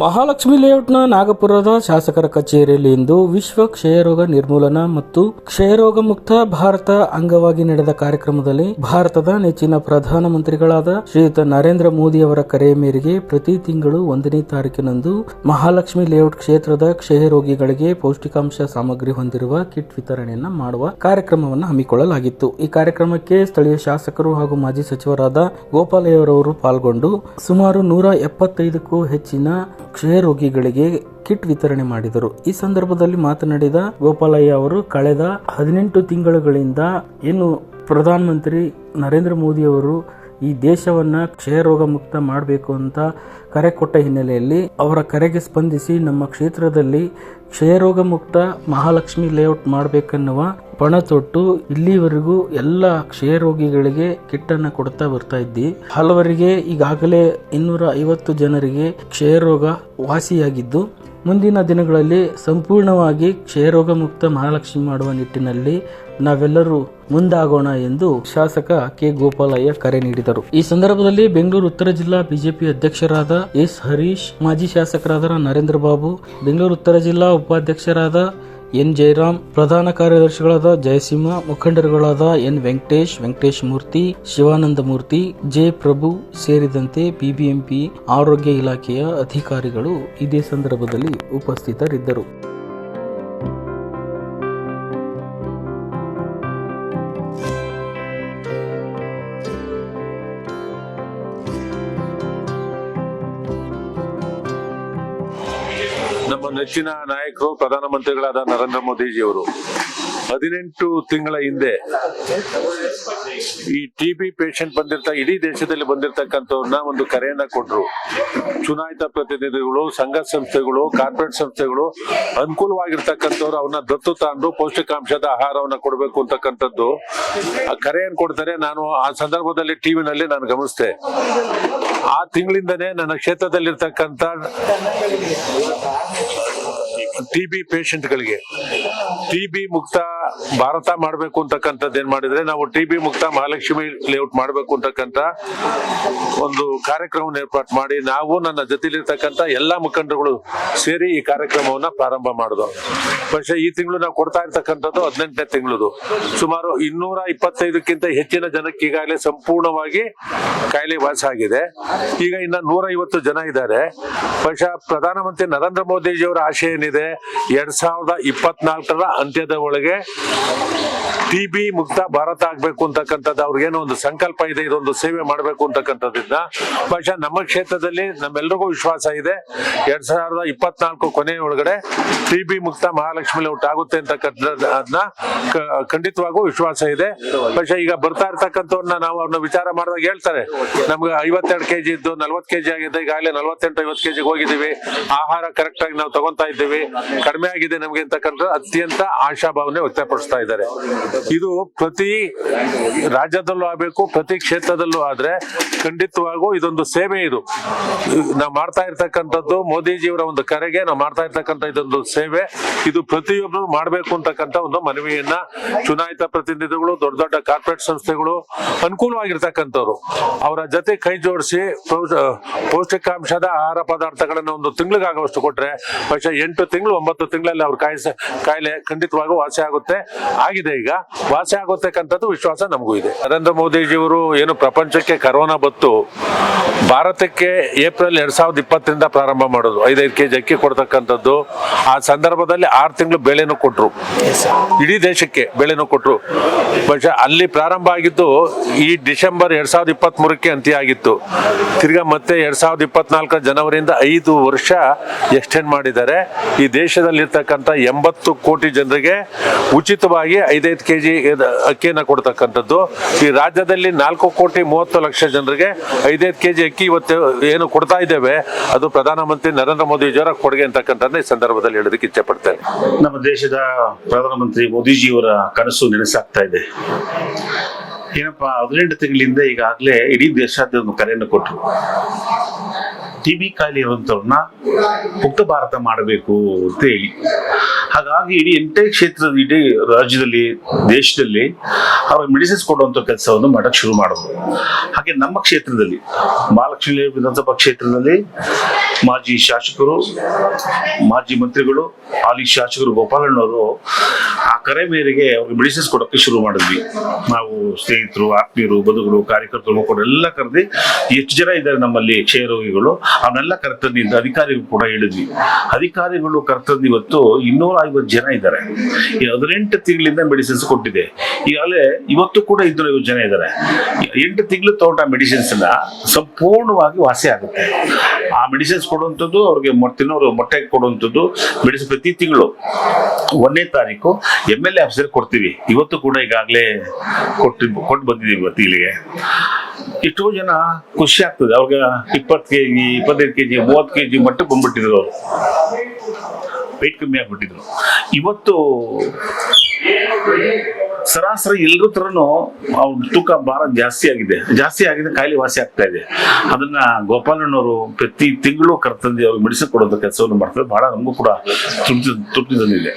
ಮಹಾಲಕ್ಷ್ಮಿ ಲೇಔಟ್ನ ನಾಗಪುರದ ಶಾಸಕರ ಕಚೇರಿಯಲ್ಲಿ ಇಂದು ವಿಶ್ವ ಕ್ಷಯರೋಗ ನಿರ್ಮೂಲನಾ ಮತ್ತು ಕ್ಷಯರೋಗ ಮುಕ್ತ ಭಾರತ ಅಂಗವಾಗಿ ನಡೆದ ಕಾರ್ಯಕ್ರಮದಲ್ಲಿ ಭಾರತದ ನೆಚ್ಚಿನ ಪ್ರಧಾನಮಂತ್ರಿಗಳಾದ ಶ್ರೀಯುತ ನರೇಂದ್ರ ಮೋದಿ ಅವರ ಕರೆಯ ಮೇರೆಗೆ ಪ್ರತಿ ತಿಂಗಳು 1ನೇ ತಾರೀಕಿನಂದು ಮಹಾಲಕ್ಷ್ಮಿ ಲೇಔಟ್ ಕ್ಷೇತ್ರದ ಕ್ಷಯರೋಗಿಗಳಿಗೆ ಪೌಷ್ಟಿಕಾಂಶ ಸಾಮಗ್ರಿ ಹೊಂದಿರುವ ಕಿಟ್ ವಿತರಣೆಯನ್ನ ಮಾಡುವ ಕಾರ್ಯಕ್ರಮವನ್ನು ಹಮ್ಮಿಕೊಳ್ಳಲಾಗಿತ್ತು. ಈ ಕಾರ್ಯಕ್ರಮಕ್ಕೆ ಸ್ಥಳೀಯ ಶಾಸಕರು ಹಾಗೂ ಮಾಜಿ ಸಚಿವರಾದ ಗೋಪಾಲಯ್ಯರವರು ಪಾಲ್ಗೊಂಡು ಸುಮಾರು 175ಕ್ಕೂ ಹೆಚ್ಚಿನ ಕ್ಷಯರೋಗಿಗಳಿಗೆ ಕಿಟ್ ವಿತರಣೆ ಮಾಡಿದರು. ಈ ಸಂದರ್ಭದಲ್ಲಿ ಮಾತನಾಡಿದ ಗೋಪಾಲಯ್ಯ ಅವರು ಕಳೆದ 18 ತಿಂಗಳುಗಳಿಂದ ಏನು ಪ್ರಧಾನಮಂತ್ರಿ ನರೇಂದ್ರ ಮೋದಿ ಅವರು ಈ ದೇಶವನ್ನ ಕ್ಷಯರೋಗ ಮುಕ್ತ ಮಾಡಬೇಕು ಅಂತ ಕರೆ ಕೊಟ್ಟ ಹಿನ್ನೆಲೆಯಲ್ಲಿ ಅವರ ಕರೆಗೆ ಸ್ಪಂದಿಸಿ ನಮ್ಮ ಕ್ಷೇತ್ರದಲ್ಲಿ ಕ್ಷಯರೋಗ ಮುಕ್ತ ಮಹಾಲಕ್ಷ್ಮಿ ಲೇಔಟ್ ಮಾಡಬೇಕನ್ನುವ ಪಣ ತೊಟ್ಟು ಇಲ್ಲಿವರೆಗೂ ಎಲ್ಲ ಕ್ಷಯರೋಗಿಗಳಿಗೆ ಕಿಟ್ ಅನ್ನ ಕೊಡ್ತಾ ಬರ್ತಾ ಇದ್ದಿ. ಹಲವರಿಗೆ ಈಗಾಗಲೇ 250 ಜನರಿಗೆ ಕ್ಷಯರೋಗ ವಾಸಿಯಾಗಿದ್ದು ಮುಂದಿನ ದಿನಗಳಲ್ಲಿ ಸಂಪೂರ್ಣವಾಗಿ ಕ್ಷಯರೋಗ ಮುಕ್ತ ಮಹಾಲಕ್ಷ್ಮಿ ಮಾಡುವ ನಿಟ್ಟಿನಲ್ಲಿ ನಾವೆಲ್ಲರೂ ಮುಂದಾಗೋಣ ಎಂದು ಶಾಸಕ ಕೆ ಗೋಪಾಲಯ್ಯ ಕರೆ ನೀಡಿದರು. ಈ ಸಂದರ್ಭದಲ್ಲಿ ಬೆಂಗಳೂರು ಉತ್ತರ ಜಿಲ್ಲಾ ಬಿಜೆಪಿ ಅಧ್ಯಕ್ಷರಾದ ಎಸ್ ಹರೀಶ್, ಮಾಜಿ ಶಾಸಕರಾದ ನರೇಂದ್ರ ಬಾಬು, ಬೆಂಗಳೂರು ಉತ್ತರ ಜಿಲ್ಲಾ ಉಪಾಧ್ಯಕ್ಷರಾದ ಎನ್ ಜಯರಾಮ್, ಪ್ರಧಾನ ಕಾರ್ಯದರ್ಶಿಗಳಾದ ಜಯಸಿಂಹ, ಮುಖಂಡರುಗಳಾದ ಎನ್ ವೆಂಕಟೇಶ್ ಮೂರ್ತಿ, ಶಿವಾನಂದ ಮೂರ್ತಿ, ಜೆ ಪ್ರಭು ಸೇರಿದಂತೆ ಬಿಬಿಎಂಪಿ ಆರೋಗ್ಯ ಇಲಾಖೆಯ ಅಧಿಕಾರಿಗಳು ಇದೇ ಸಂದರ್ಭದಲ್ಲಿ ಉಪಸ್ಥಿತರಿದ್ದರು. ನಮ್ಮ ನೆಚ್ಚಿನ ನಾಯಕರು ಪ್ರಧಾನಮಂತ್ರಿಗಳಾದ ನರೇಂದ್ರ ಮೋದಿಜಿಯವರು 18 ತಿಂಗಳ ಹಿಂದೆ ಈ ಟಿಬಿ ಪೇಷಂಟ್ ಇಡೀ ದೇಶದಲ್ಲಿ ಬಂದಿರತಕ್ಕಂಥವ್ರನ್ನ ಒಂದು ಕರೆಯನ್ನ ಕೊಟ್ಟರು. ಚುನಾಯಿತ ಪ್ರತಿನಿಧಿಗಳು, ಸಂಘ ಸಂಸ್ಥೆಗಳು, ಕಾರ್ಪೊರೇಟ್ ಸಂಸ್ಥೆಗಳು ಅನುಕೂಲವಾಗಿರ್ತಕ್ಕಂಥವ್ರು ಅವ್ರನ್ನ ದತ್ತು ತಗೊಂಡು ಪೌಷ್ಟಿಕಾಂಶದ ಆಹಾರವನ್ನ ಕೊಡಬೇಕು ಅಂತಕ್ಕಂಥದ್ದು ಕರೆಯನ್ನು ಕೊಡ್ತಾರೆ. ನಾನು ಆ ಸಂದರ್ಭದಲ್ಲಿ ಟಿವಿನಲ್ಲಿ ನಾನು ಗಮನಿಸಿದೆ. ಆ ತಿಂಗಳಿಂದನೇ ನನ್ನ ಕ್ಷೇತ್ರದಲ್ಲಿರ್ತಕ್ಕಂಥ ಟಿಬಿ ಪೇಷಂಟ್ಗಳಿಗೆ ಟಿಬಿ ಮುಕ್ತ ಭಾರತ ಮಾಡಬೇಕು ಅಂತಕ್ಕಂಥದ್ದು ಏನ್ ಮಾಡಿದ್ರೆ, ನಾವು ಟಿಬಿ ಮುಕ್ತ ಮಹಾಲಕ್ಷ್ಮಿ ಲೇಔಟ್ ಮಾಡಬೇಕು ಅಂತಕ್ಕಂಥ ಒಂದು ಕಾರ್ಯಕ್ರಮವನ್ನು ಏರ್ಪಾಟ್ ಮಾಡಿ ನಾವು ನನ್ನ ಜೊತೆಲಿರ್ತಕ್ಕಂಥ ಎಲ್ಲಾ ಮುಖಂಡರುಗಳು ಸೇರಿ ಈ ಕಾರ್ಯಕ್ರಮವನ್ನ ಪ್ರಾರಂಭ ಮಾಡಿದ್ರು. പക്ഷേ ಈ ತಿಂಗಳು ನಾವು ಕೊಡ್ತಾ ಇರ್ತಕ್ಕಂಥದ್ದು 18ನೇ ತಿಂಗಳದು. ಸುಮಾರು 225ಕ್ಕಿಂತ ಹೆಚ್ಚಿನ ಜನಕ್ಕೆ ಈಗಾಗಲೇ ಸಂಪೂರ್ಣವಾಗಿ ಕಾಯಿಲೆ ವಾಸ ಆಗಿದೆ. ಈಗ ಇನ್ನ 150 ಜನ ಇದ್ದಾರೆ. പക്ഷേ ಪ್ರಧಾನಮಂತ್ರಿ ನರೇಂದ್ರ ಮೋದಿಜಿಯವರ ಆಶಯ ಏನಿದೆ, 2024ರ ಅಂತ್ಯದ ಒಳಗೆ ಟಿಬಿ ಮುಕ್ತ ಭಾರತ ಆಗ್ಬೇಕು ಅಂತಕ್ಕಂಥದ್ದು ಅವ್ರಿಗೇನೋ ಒಂದು ಸಂಕಲ್ಪ ಇದೆ, ಇದೊಂದು ಸೇವೆ ಮಾಡಬೇಕು ಅಂತಕ್ಕಂಥದ್ರಿಂದ ಬಹುಶಃ ನಮ್ಮ ಕ್ಷೇತ್ರದಲ್ಲಿ ನಮ್ಮೆಲ್ಲರಿಗೂ ವಿಶ್ವಾಸ ಇದೆ 2024 ಕೊನೆಯ ಒಳಗಡೆ ಟಿಬಿ ಮುಕ್ತ ಮಹಾಲಕ್ಷ್ಮಿ ಲೇಔಟ್ ಆಗುತ್ತೆ ಅಂತಕ್ಕಂಥದ್ದನ್ನ ಖಂಡಿತವಾಗೂ ವಿಶ್ವಾಸ ಇದೆ. ಬಹುಶಃ ಈಗ ಬರ್ತಾ ಇರ್ತಕ್ಕಂಥವ್ರನ್ನ ನಾವು ಅವ್ರನ್ನ ವಿಚಾರ ಮಾಡಿದಾಗ ಹೇಳ್ತಾರೆ, ನಮ್ಗೆ 52 kg ಇದ್ದು 40 kg ಆಗಿದೆ, ಈಗಾಗಲೇ 48-50 kg ಹೋಗಿದ್ದೀವಿ, ಆಹಾರ ಕರೆಕ್ಟ್ ಆಗಿ ನಾವು ತಗೊಂತಾ ಇದ್ದೀವಿ, ಕಡಿಮೆ ಆಗಿದೆ ನಮ್ಗೆ ಅಂತಕ್ಕಂಥ ಅತ್ಯಂತ ಆಶಾಭಾವನೆ ವ್ಯಕ್ತಪಡಿಸ್ತಾ ಇದ್ದಾರೆ. ಇದು ಪ್ರತಿ ರಾಜ್ಯದಲ್ಲೂ ಆಗಬೇಕು, ಪ್ರತಿ ಕ್ಷೇತ್ರದಲ್ಲೂ ಆದ್ರೆ ಖಂಡಿತವಾಗೂ ಇದೊಂದು ಸೇವೆ. ಇದು ನಾವು ಮಾಡ್ತಾ ಇರ್ತಕ್ಕಂಥದ್ದು ಮೋದಿಜಿಯವರ ಒಂದು ಕರೆಗೆ ನಾವು ಮಾಡ್ತಾ ಇರ್ತಕ್ಕಂಥ ಇದೊಂದು ಸೇವೆ. ಇದು ಪ್ರತಿಯೊಬ್ಬರು ಮಾಡಬೇಕು ಅಂತಕ್ಕಂಥ ಒಂದು ಮನವಿಯನ್ನ ಚುನಾಯಿತ ಪ್ರತಿನಿಧಿಗಳು, ದೊಡ್ಡ ದೊಡ್ಡ ಕಾರ್ಪೊರೇಟ್ ಸಂಸ್ಥೆಗಳು, ಅನುಕೂಲವಾಗಿರ್ತಕ್ಕಂಥವ್ರು ಅವರ ಜೊತೆ ಕೈ ಜೋಡಿಸಿ ಪೌಷ್ಟಿಕಾಂಶದ ಆಹಾರ ಪದಾರ್ಥಗಳನ್ನ ಒಂದು ತಿಂಗಳಿಗಾಗುವಷ್ಟು ಕೊಟ್ರೆ ಬಹುಶಃ 8 ತಿಂಗಳು 9 ತಿಂಗಳಲ್ಲಿ ಅವ್ರ ಕಾಯಿಲೆ ಖಂಡಿತವಾಗೂ ವಾಸಿ ಆಗುತ್ತೆ. ಆಗಿದೆ, ಈಗ ವಾಸಿ ಆಗುತ್ತಕ್ಕಂಥದ್ದು ವಿಶ್ವಾಸ ನಮಗೂ ಇದೆ. ನರೇಂದ್ರ ಮೋದಿಜಿಯವರು ಏನು ಪ್ರಪಂಚಕ್ಕೆ ಕರೋನಾ ಬತ್ತು, ಭಾರತಕ್ಕೆ ಏಪ್ರಿಲ್ 2020ರಿಂದ ಪ್ರಾರಂಭ ಮಾಡೋದು. 5-5 kg ಅಕ್ಕಿ ಕೊಡ್ತಕ್ಕಂಥದ್ದು. ಆ ಸಂದರ್ಭದಲ್ಲಿ 6 ತಿಂಗಳು ಬೆಳೆನೂ ಕೊಟ್ರು, ಇಡೀ ದೇಶಕ್ಕೆ ಬೆಳೆನೂ ಕೊಟ್ರು. ಬಹುಶಃ ಅಲ್ಲಿ ಪ್ರಾರಂಭ ಆಗಿದ್ದು ಈ ಡಿಸೆಂಬರ್ 2023ಕ್ಕೆ ಅಂತ್ಯ ಆಗಿತ್ತು. ತಿರ್ಗಾ ಮತ್ತೆ 2024 ಜನವರಿಯಿಂದ 5 ವರ್ಷ ಎಕ್ಸ್ಟೆಂಡ್ ಮಾಡಿದ್ದಾರೆ. ಈ ದೇಶದಲ್ಲಿರ್ತಕ್ಕಂಥ 80 ಕೋಟಿ ಜನರಿಗೆ ಉಚಿತವಾಗಿ 5-5 kg ಅಕ್ಕಿಯನ್ನ ಕೊಡ್ತಕ್ಕಂಥದ್ದು. ಈ ರಾಜ್ಯದಲ್ಲಿ 4,30,00,000 ಜನರಿಗೆ 5-5 kg ಅಕ್ಕಿ ಇವತ್ತು ಏನು ಕೊಡ್ತಾ ಇದ್ದೇವೆ, ಅದು ಪ್ರಧಾನಮಂತ್ರಿ ನರೇಂದ್ರ ಮೋದಿಜಿಯವರ ಕೊಡುಗೆ ಅಂತಕ್ಕಂಥದ್ದನ್ನ ಈ ಸಂದರ್ಭದಲ್ಲಿ ಹೇಳೋದಕ್ಕೆ ಇಚ್ಛೆ ಪಡ್ತೇನೆ. ನಮ್ಮ ದೇಶದ ಪ್ರಧಾನಮಂತ್ರಿ ಮೋದಿಜಿಯವರ ಕನಸು ನೆನಸಾಗ್ತಾ ಇದೆ. ಏನಪ್ಪಾ, 18 ತಿಂಗಳಿಂದ ಈಗಾಗಲೇ ಇಡೀ ದೇಶಾದ್ಯಂತ ಕರೆಯನ್ನು ಕೊಟ್ಟರು. ಟಿಬಿ ಕಾಯಿಲೆ ಇರುವಂತವ್ರನ್ನ ಮುಕ್ತ ಭಾರತ ಮಾಡಬೇಕು ಅಂತ ಹೇಳಿ. ಹಾಗಾಗಿ ಇಡೀ ಎಂಟೇ ಕ್ಷೇತ್ರದ ಇಡೀ ರಾಜ್ಯದಲ್ಲಿ, ದೇಶದಲ್ಲಿ ಅವ್ರ ಮೆಡಿಸಿನ್ಸ್ ಕೊಡುವಂತ ಕೆಲಸವನ್ನು ಮಾಡಕ್ ಶುರು ಮಾಡಿದ್ರು. ಹಾಗೆ ನಮ್ಮ ಕ್ಷೇತ್ರದಲ್ಲಿ, ಮಹಾಲಕ್ಷ್ಮಿ ವಿಧಾನಸಭಾ ಕ್ಷೇತ್ರದಲ್ಲಿ ಮಾಜಿ ಶಾಸಕರು, ಮಾಜಿ ಮಂತ್ರಿಗಳು, ಹಾಲಿ ಶಾಸಕರು ಗೋಪಾಲಣ್ಣವರು ಆ ಕರೆ ಮೇರೆಗೆ ಅವ್ರಿಗೆ ಮೆಡಿಸಿನ್ಸ್ ಕೊಡೋಕೆ ಶುರು ಮಾಡಿದ್ವಿ. ನಾವು ಸ್ನೇಹಿತರು, ಆತ್ಮೀಯರು, ಬದುಕರು, ಕಾರ್ಯಕರ್ತರು ಕೂಡ ಎಲ್ಲ ಕರೆದಿ ಎಷ್ಟು ಜನ ಇದ್ದಾರೆ ನಮ್ಮಲ್ಲಿ ಕ್ಷಯರೋಗಿಗಳು ಅವನ್ನೆಲ್ಲ ಕರ್ತಂದಿಂದ ಅಧಿಕಾರಿಗಳು ಕೂಡ ಹೇಳಿದ್ವಿ. ಅಧಿಕಾರಿಗಳು ಕರ್ತಂದು ಇವತ್ತು 250 ಜನ ಇದ್ದಾರೆ. ಈ 18 ತಿಂಗಳಿಂದ ಮೆಡಿಸಿನ್ಸ್ ಕೊಟ್ಟಿದೆ. ಈಗಾಗಲೇ ಇವತ್ತು ಕೂಡ 250 ಜನ ಇದ್ದಾರೆ. 8 ತಿಂಗಳು ತಗೊಂಡ ಮೆಡಿಸಿನ್ಸ್ ನ ಸಂಪೂರ್ಣವಾಗಿ ವಾಸಿ ಆಗುತ್ತೆ. ಆ ಮೆಡಿಸಿನ್ಸ್ ಕೊಡುವಂಥದ್ದು ಅವ್ರಿಗೆ ತಿನ್ನೋರು ಮೊಟ್ಟೆ ಕೊಡುವಂಥದ್ದು ಮೆಡಿಸಿನ್ ಪ್ರತಿ ತಿಂಗಳು 1ನೇ ತಾರೀಕು MLA ಆಫೀಸರ್ ಕೊಡ್ತೀವಿ. ಇವತ್ತು ಕೂಡ ಈಗಾಗಲೇ ಕೊಟ್ಟು ಬಂದಿದ್ದೀವಿ ಇವತ್ತು ಇಲ್ಲಿಗೆ. ಎಷ್ಟೋ ಜನ ಖುಷಿ ಆಗ್ತದೆ. ಅವ್ರಿಗೆ 20 kg, 25 kg, 30 kg ಮಟ್ಟಕ್ಕೆ ಬಂದ್ಬಿಟ್ಟಿದ್ರು. ಅವರು ವೆಯ್ಟ್ ಕಮ್ಮಿ ಆಗ್ಬಿಟ್ಟಿದ್ರು. ಇವತ್ತು ಸರಾಸರಿ ಎಲ್ಲರೂ ತರನು ಅವ್ರ ತೂಕ ಭಾರ ಜಾಸ್ತಿ ಆಗಿದೆ, ಕಾಯಿಲೆ ವಾಸಿ ಆಗ್ತಾ ಇದೆ. ಅದನ್ನ ಗೋಪಾಲಣ್ಣವರು ಪ್ರತಿ ತಿಂಗಳು ಕರ್ತಂದು ಅವ್ರಿಗೆ ಮೆಡಿಸಿನ್ ಕೊಡೋದು ಕೆಲಸವನ್ನು ಮಾಡ್ತಾರೆ. ಬಹಳ ನಮಗೂ ಕೂಡ ತೃಪ್ತಿ ತಂದಿದೆ.